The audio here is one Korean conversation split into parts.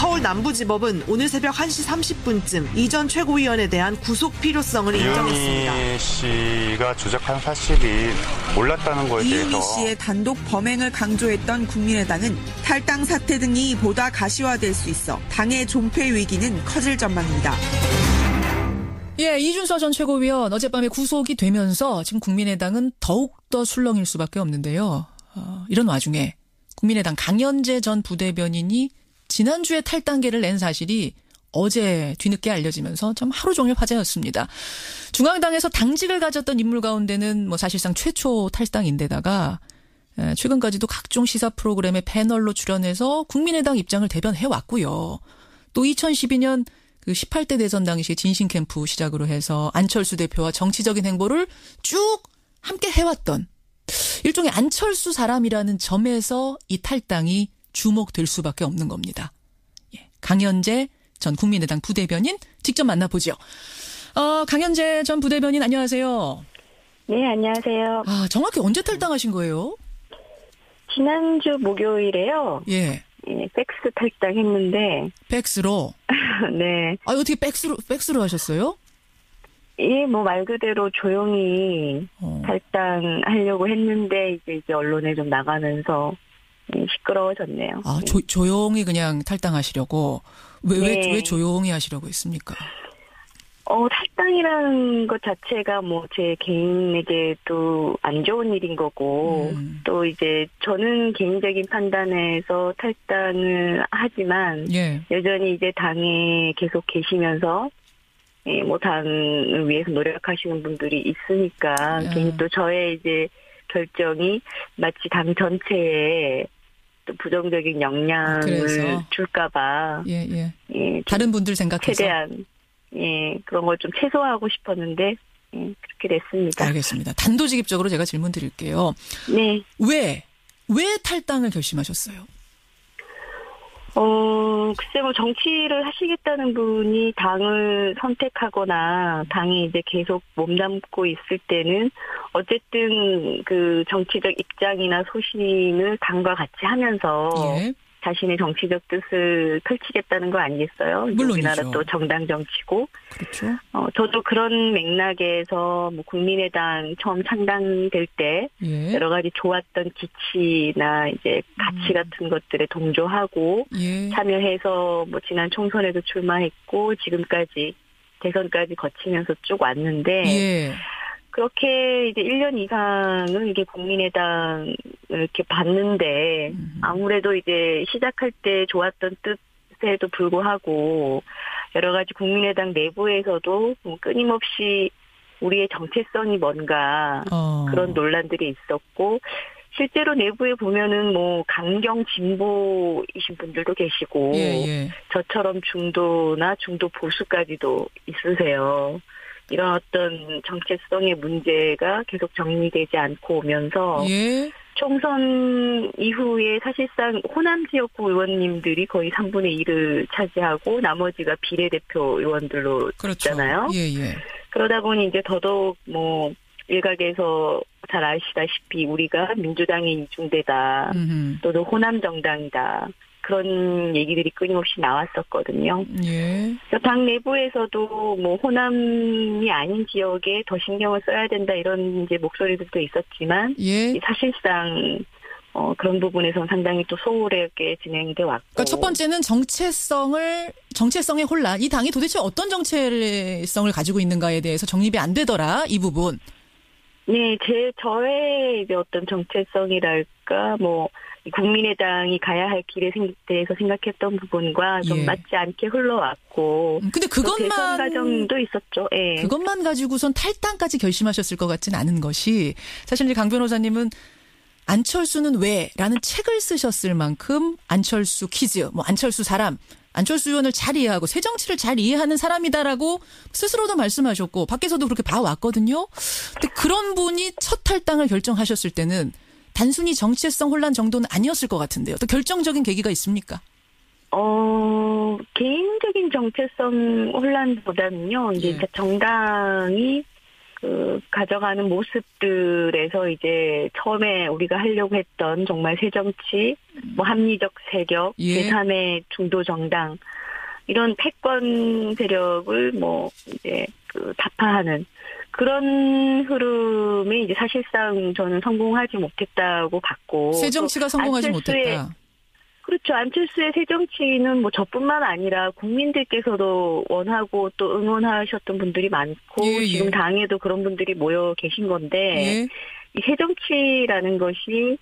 서울 남부지법은 오늘 새벽 1시 30분쯤 이 전 최고위원에 대한 구속 필요성을 인정했습니다. 이은희 씨가 조작한 사실이 몰랐다는 거에 대해서 이은희 씨의 단독 범행을 강조했던 국민의당은 탈당 사태 등이 보다 가시화될 수 있어 당의 존폐 위기는 커질 전망입니다. 예, 이준서 전 최고위원 어젯밤에 구속이 되면서 지금 국민의당은 더욱더 술렁일 수밖에 없는데요. 이런 와중에 국민의당 강연재 전 부대변인이 지난주에 탈당계를 낸 사실이 어제 뒤늦게 알려지면서 참 하루 종일 화제였습니다. 중앙당에서 당직을 가졌던 인물 가운데는 사실상 최초 탈당인데다가 최근까지도 각종 시사 프로그램의 패널로 출연해서 국민의당 입장을 대변해왔고요. 또 2012년 그 18대 대선 당시 진신 캠프 시작으로 해서 안철수 대표와 정치적인 행보를 쭉 함께 해왔던 일종의 안철수 사람이라는 점에서 이 탈당이 주목될 수밖에 없는 겁니다. 예, 강연재 전 국민의당 부대변인 직접 만나보죠. 강연재 전 부대변인 안녕하세요. 네, 안녕하세요. 정확히 언제 탈당하신 거예요? 지난주 목요일에요. 예. 예, 팩스 탈당했는데. 팩스로? 네. 어떻게 팩스로 하셨어요? 예, 말 그대로 조용히 탈당하려고 했는데, 이제 언론에 좀 나가면서 시끄러워졌네요. 조용히 그냥 탈당하시려고? 왜 조용히 하시려고 했습니까? 탈당이라는 것 자체가 제 개인에게도 안 좋은 일인 거고, 또 이제 저는 개인적인 판단에서 탈당을 하지만, 예. 여전히 이제 당에 계속 계시면서, 당을 위해서 노력하시는 분들이 있으니까, 괜히 또 저의 이제 결정이 마치 당 전체에 또 부정적인 영향을 줄까봐. 예. 다른 분들 생각해서. 최대한. 예, 그런 걸 좀 최소화하고 싶었는데, 그렇게 됐습니다. 알겠습니다. 단도직입적으로 제가 질문 드릴게요. 네. 왜 탈당을 결심하셨어요? 글쎄 정치를 하시겠다는 분이 당을 선택하거나 당에 이제 계속 몸담고 있을 때는 어쨌든 그 정치적 입장이나 소신을 당과 같이 하면서 예. 자신의 정치적 뜻을 펼치겠다는 거 아니겠어요? 물론이죠. 우리나라 또 정당 정치고. 그렇죠. 저도 그런 맥락에서 국민의당 처음 창당될 때 예. 여러 가지 좋았던 기치나 이제 가치 같은 것들에 동조하고 예. 참여해서 지난 총선에도 출마했고 지금까지 대선까지 거치면서 쭉 왔는데 예. 그렇게 이제 1년 이상을 이게 국민의당을 이렇게 봤는데 아무래도 이제 시작할 때 좋았던 뜻에도 불구하고 여러 가지 국민의당 내부에서도 끊임없이 우리의 정체성이 뭔가 그런 논란들이 있었고 실제로 내부에 보면은 강경 진보이신 분들도 계시고 예. 저처럼 중도나 중도 보수까지도 있으세요. 이런 어떤 정체성의 문제가 계속 정리되지 않고 오면서 예. 총선 이후에 사실상 호남 지역구 의원님들이 거의 3분의 1을 차지하고 나머지가 비례대표 의원들로 있잖아요. 예. 그러다 보니 이제 더더욱 일각에서 잘 아시다시피 우리가 민주당의 이중대다. 또는 호남 정당이다. 그런 얘기들이 끊임없이 나왔었거든요. 예. 당 내부에서도 호남이 아닌 지역에 더 신경을 써야 된다 이런 이제 목소리들도 있었지만 예. 사실상 그런 부분에서는 상당히 또 소홀하게 진행돼 왔고. 그러니까 첫 번째는 정체성의 혼란. 이 당이 도대체 어떤 정체성을 가지고 있는가에 대해서 정립이 안 되더라. 이 부분. 네, 저의 이제 어떤 정체성이랄까 국민의당이 가야 할 길에 대해서 생각했던 부분과 좀 맞지 않게 흘러왔고. 근데 그것만 대선 과정도 있었죠. 예. 그것만 가지고선 탈당까지 결심하셨을 것 같진 않은 것이 사실 이제 강 변호사님은 안철수는 왜라는 책을 쓰셨을 만큼 안철수 퀴즈, 안철수 사람, 안철수 의원을 잘 이해하고 새 정치를 잘 이해하는 사람이다라고 스스로도 말씀하셨고 밖에서도 그렇게 봐왔거든요. 근데 그런 분이 첫 탈당을 결정하셨을 때는 단순히 정체성 혼란 정도는 아니었을 것 같은데요. 또 결정적인 계기가 있습니까? 개인적인 정체성 혼란보다는요. 이제 정당이 가져가는 모습들에서 이제 처음에 우리가 하려고 했던 정말 새정치, 뭐 합리적 세력, 예. 제3의 중도 정당 이런 패권 세력을 뭐 이제 타파하는 그런 흐름이 이제 사실상 저는 성공하지 못했다고 봤고 새정치가 성공하지 못했다. 그렇죠. 안철수의 새정치는 뭐 저뿐만 아니라 국민들께서도 원하고 또 응원하셨던 분들이 많고 예, 예. 지금 당에도 그런 분들이 모여 계신 건데 예. 이 새정치라는 것이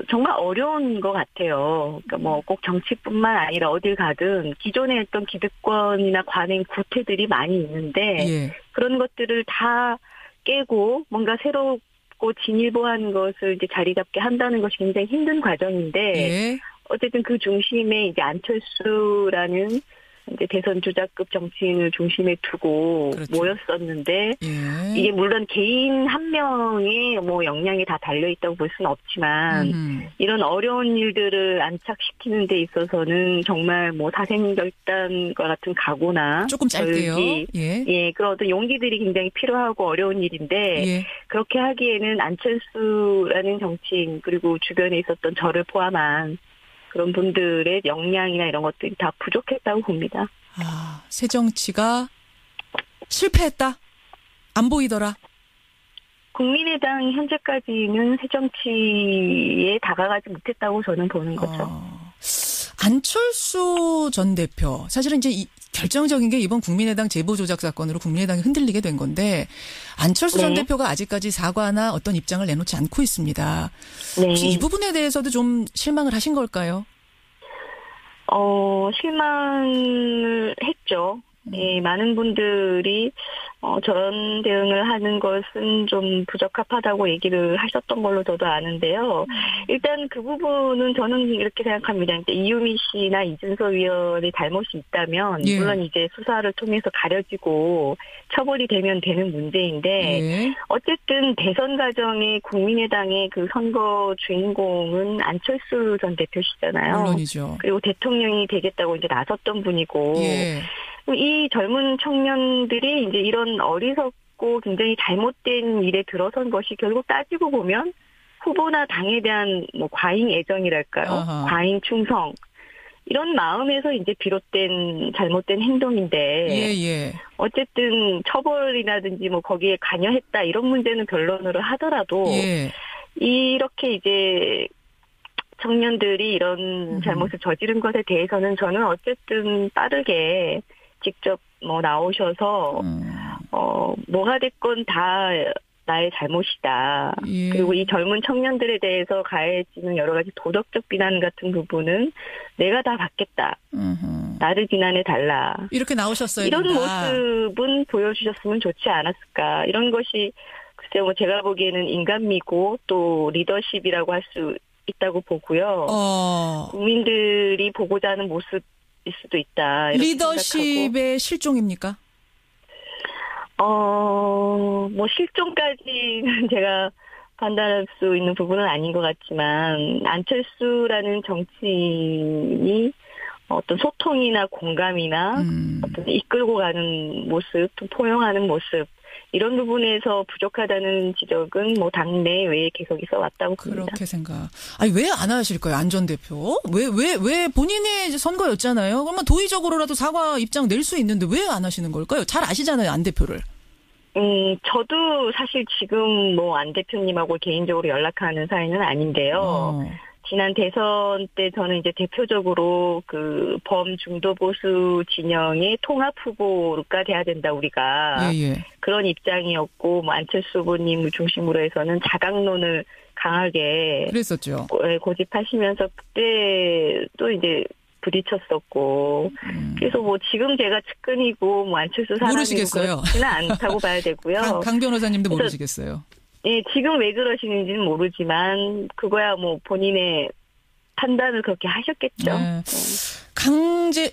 정말 어려운 것 같아요. 그러니까 뭐 꼭 정치뿐만 아니라 어딜 가든 기존에 했던 기득권이나 관행 구태들이 많이 있는데 예. 그런 것들을 다 깨고 뭔가 새롭고 진일보한 것을 이제 자리 잡게 한다는 것이 굉장히 힘든 과정인데 예. 어쨌든 그 중심에 이제 안철수라는 이제 대선 주자급 정치인을 중심에 두고 그렇죠. 모였었는데 예. 이게 물론 개인 한 명의 뭐 역량이 다 달려 있다고 볼 수는 없지만 이런 어려운 일들을 안착시키는 데 있어서는 정말 뭐 사생결단과 같은 각오나 조금 짧게요. 예, 그런 어떤 용기들이 굉장히 필요하고 어려운 일인데 예. 그렇게 하기에는 안철수라는 정치인 그리고 주변에 있었던 저를 포함한 그런 분들의 역량이나 이런 것들이 다 부족했다고 봅니다. 아, 새정치가 실패했다? 안 보이더라? 국민의당 현재까지는 새정치에 다가가지 못했다고 저는 보는 거죠. 안철수 전 대표, 사실은 이제 결정적인 게 이번 국민의당 제보 조작 사건으로 국민의당이 흔들리게 된 건데 안철수 전 대표가 아직까지 사과나 어떤 입장을 내놓지 않고 있습니다. 네. 혹시 이 부분에 대해서도 좀 실망을 하신 걸까요? 실망을 했죠. 예, 많은 분들이 저런 대응을 하는 것은 좀 부적합하다고 얘기를 하셨던 걸로 저도 아는데요. 일단 그 부분은 저는 이렇게 생각합니다. 이유미 씨나 이준서 위원의 잘못이 있다면 예. 물론 이제 수사를 통해서 가려지고 처벌이 되면 되는 문제인데 예. 어쨌든 대선 과정에 국민의당의 그 선거 주인공은 안철수 전 대표시잖아요. 물론이죠. 그리고 대통령이 되겠다고 이제 나섰던 분이고 예. 이 젊은 청년들이 이제 이런 어리석고 굉장히 잘못된 일에 들어선 것이 결국 따지고 보면 후보나 당에 대한 뭐 과잉 애정이랄까요? 아하. 과잉 충성. 이런 마음에서 이제 비롯된 잘못된 행동인데 예. 어쨌든 처벌이라든지 뭐 거기에 관여했다 이런 문제는 변론으로 하더라도 예. 이렇게 이제 청년들이 이런 잘못을 저지른 것에 대해서는 저는 어쨌든 빠르게 직접 뭐 나오셔서 뭐가 됐건 다 나의 잘못이다. 예. 그리고 이 젊은 청년들에 대해서 가해지는 여러 가지 도덕적 비난 같은 부분은 내가 다 받겠다. 나를 비난해 달라. 이렇게 나오셨어요. 이런 모습은 보여주셨으면 좋지 않았을까. 이런 것이 글쎄요, 뭐 제가 보기에는 인간미고 또 리더십이라고 할 수 있다고 보고요. 국민들이 보고자 하는 모습 일 수도 있다. 리더십의 생각하고. 실종입니까? 뭐 실종까지는 제가 판단할 수 있는 부분은 아닌 것 같지만 안철수라는 정치인이 어떤 소통이나 공감이나 어떤 이끌고 가는 모습, 또 포용하는 모습 이런 부분에서 부족하다는 지적은 뭐 당내 외에 계속 있어 왔다고 봅니다. 그렇게 생각. 아니 왜 안 하실까요, 안 전 대표? 왜 본인의 선거였잖아요. 그러면 도의적으로라도 사과 입장 낼 수 있는데 왜 안 하시는 걸까요? 잘 아시잖아요, 안 대표를. 저도 사실 지금 뭐 안 대표님하고 개인적으로 연락하는 사이는 아닌데요. 지난 대선 때 저는 이제 대표적으로 그 범중도 보수 진영의 통합 후보가 돼야 된다 우리가 예. 그런 입장이었고 뭐 안철수 후보님을 중심으로 해서는 자강론을 강하게 그랬었죠. 고집하시면서 그때 또 이제 부딪혔었고 그래서 뭐 지금 제가 측근이고 뭐 안철수 사람이고 모르시겠어요. 그렇지는 않다고 봐야 되고요. 강 변호사님도 모르시겠어요. 예, 지금 왜 그러시는지는 모르지만 그거야 뭐 본인의 판단을 그렇게 하셨겠죠. 네.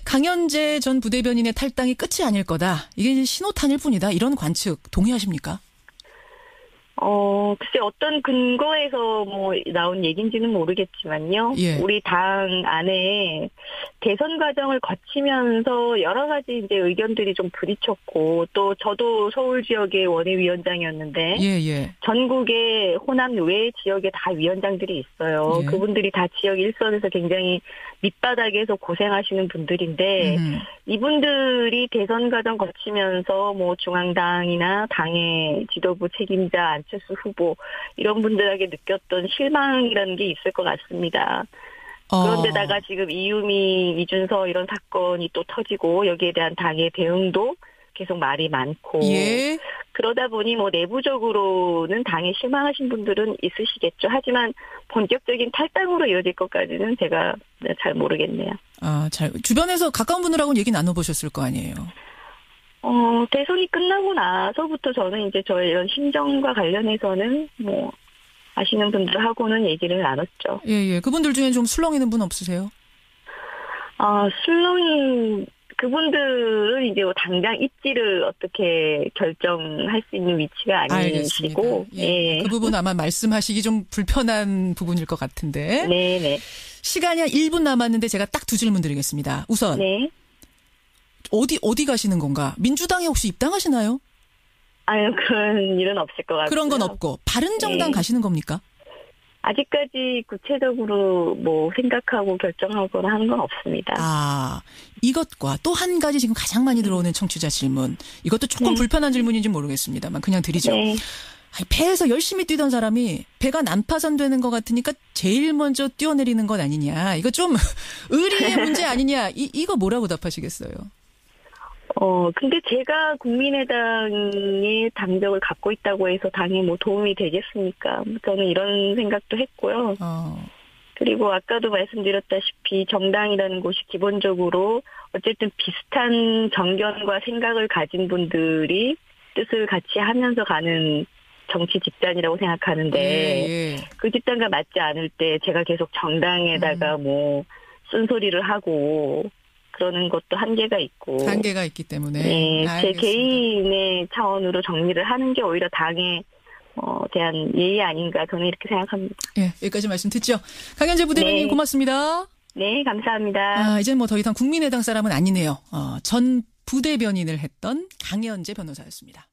강연재 전 부대변인의 탈당이 끝이 아닐 거다. 이게 신호탄일 뿐이다. 이런 관측 동의하십니까? 글쎄 어떤 근거에서 뭐 나온 얘기인지는 모르겠지만요. 예. 우리 당 안에 대선 과정을 거치면서 여러 가지 이제 의견들이 좀 부딪혔고 또 저도 서울 지역의 원외위원장이었는데 예. 전국의 호남 외 지역에 다 위원장들이 있어요. 예. 그분들이 다 지역 일선에서 굉장히 밑바닥에서 고생하시는 분들인데 이분들이 대선 과정 거치면서 뭐 중앙당이나 당의 지도부 책임자 안철수 후보 이런 분들에게 느꼈던 실망이라는 게 있을 것 같습니다. 그런데다가 지금 이유미, 이준서 이런 사건이 또 터지고 여기에 대한 당의 대응도 계속 말이 많고 예. 그러다 보니 뭐 내부적으로는 당에 실망하신 분들은 있으시겠죠. 하지만 본격적인 탈당으로 이어질 것까지는 제가 잘 모르겠네요. 주변에서 가까운 분들하고는 얘기 나눠보셨을 거 아니에요. 대선이 끝나고 나서부터 저는 이제 저의 이런 심정과 관련해서는 뭐 아시는 분들하고는 얘기를 나눴죠. 예. 그분들 중에 좀 술렁이는 분 없으세요? 술렁이 그분들은 이제 당장 입지를 어떻게 결정할 수 있는 위치가 아니시고. 알겠습니다. 예. 그 부분 아마 말씀하시기 좀 불편한 부분일 것 같은데. 네네. 시간이 한 1분 남았는데 제가 딱 두 질문 드리겠습니다. 우선 네. 어디 가시는 건가? 민주당에 혹시 입당하시나요? 아유, 그런 일은 없을 것 같고요. 그런 건 없고 바른정당 네. 가시는 겁니까? 아직까지 구체적으로 뭐 생각하고 결정하거나 하는 건 없습니다. 이것과 또 한 가지 지금 가장 많이 들어오는 청취자 질문. 이것도 조금 불편한 질문인지 모르겠습니다만 그냥 드리죠. 네. 배에서 열심히 뛰던 사람이 배가 난파선되는 것 같으니까 제일 먼저 뛰어내리는 것 아니냐. 이거 좀 의리의 문제 아니냐. 이거 뭐라고 답하시겠어요? 근데 제가 국민의당의 당적을 갖고 있다고 해서 당에 뭐 도움이 되겠습니까? 저는 이런 생각도 했고요. 그리고 아까도 말씀드렸다시피 정당이라는 곳이 기본적으로 어쨌든 비슷한 정견과 생각을 가진 분들이 뜻을 같이 하면서 가는 정치 집단이라고 생각하는데 예. 그 집단과 맞지 않을 때 제가 계속 정당에다가 뭐 쓴소리를 하고 그러는 것도 한계가 있고. 한계가 있기 때문에. 네, 제 알겠습니다. 개인의 차원으로 정리를 하는 게 오히려 당에 대한 예의 아닌가 저는 이렇게 생각합니다. 예, 여기까지 말씀 듣죠. 강현재 부대변인 네. 고맙습니다. 네, 감사합니다. 이제 뭐 더 이상 국민의당 사람은 아니네요. 전 부대변인을 했던 강현재 변호사였습니다.